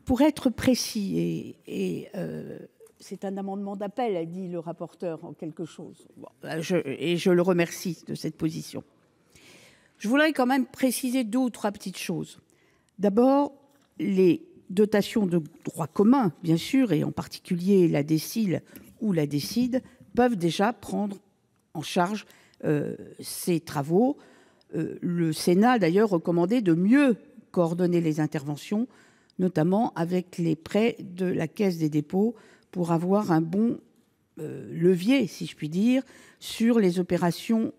Pour être précis, c'est un amendement d'appel, a dit le rapporteur en quelque chose, bon, et je le remercie de cette position. Je voudrais quand même préciser 2 ou 3 petites choses. D'abord, les dotations de droit commun, bien sûr, et en particulier la DSIL ou la DSID, peuvent déjà prendre en charge ces travaux. Le Sénat a d'ailleurs recommandé de mieux coordonner les interventions, notamment avec les prêts de la Caisse des dépôts, pour avoir un bon levier, si je puis dire, sur les opérations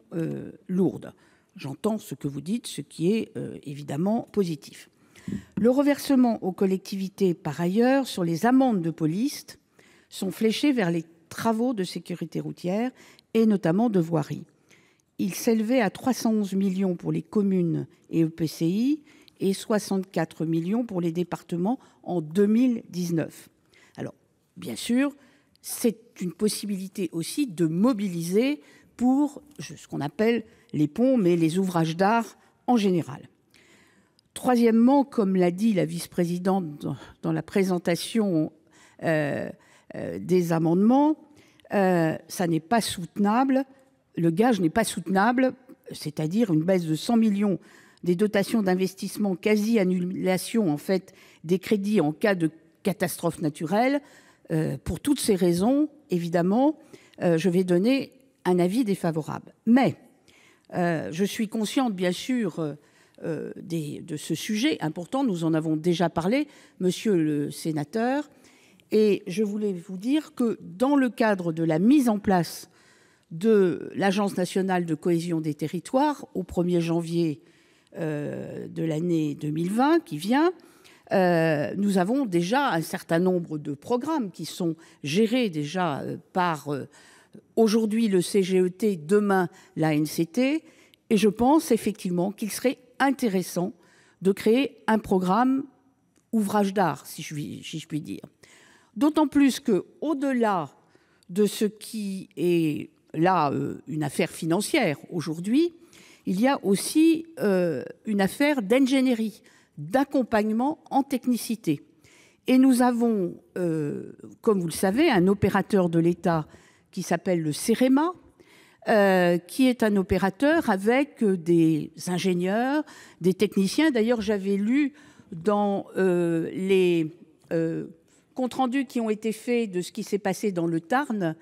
lourdes. J'entends ce que vous dites, ce qui est évidemment positif. Le reversement aux collectivités, par ailleurs, sur les amendes de police, sont fléchés vers les travaux de sécurité routière et notamment de voirie. Il s'élevait à 311 millions pour les communes et EPCI et 64 millions pour les départements en 2019. Alors, bien sûr, c'est une possibilité aussi de mobiliser pour ce qu'on appelle les ponts, mais les ouvrages d'art en général. Troisièmement, comme l'a dit la vice-présidente dans la présentation des amendements, ça n'est pas soutenable, le gage n'est pas soutenable, c'est-à-dire une baisse de 100 millions des dotations d'investissement, quasi-annulation en fait des crédits en cas de catastrophe naturelle. Pour toutes ces raisons, évidemment, je vais donner un avis défavorable. Mais je suis consciente, bien sûr, de ce sujet important. Nous en avons déjà parlé, monsieur le sénateur, et je voulais vous dire que dans le cadre de la mise en place de l'Agence nationale de cohésion des territoires au 1er janvier de l'année 2020 qui vient, nous avons déjà un certain nombre de programmes qui sont gérés déjà par aujourd'hui le CGET, demain l'ANCT, et je pense effectivement qu'il serait intéressant de créer un programme ouvrage d'art, si je puis dire. D'autant plus qu'au-delà de ce qui est là une affaire financière aujourd'hui, il y a aussi une affaire d'ingénierie, d'accompagnement en technicité. Et nous avons, comme vous le savez, un opérateur de l'État qui s'appelle le CEREMA, qui est un opérateur avec des ingénieurs, des techniciens. D'ailleurs, j'avais lu dans les comptes rendus qui ont été faits de ce qui s'est passé dans le Tarn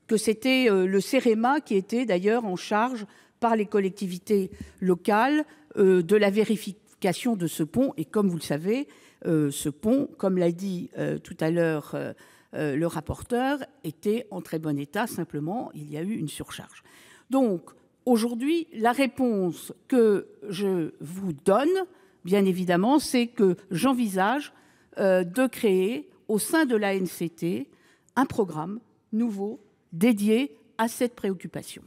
que c'était le CEREMA qui était d'ailleurs en charge par les collectivités locales de la vérification de ce pont. Et comme vous le savez, ce pont, comme l'a dit tout à l'heure le rapporteur, était en très bon état. Simplement, il y a eu une surcharge. Donc, aujourd'hui, la réponse que je vous donne, bien évidemment, c'est que j'envisage de créer au sein de l'ANCT un programme nouveau dédié à cette préoccupation.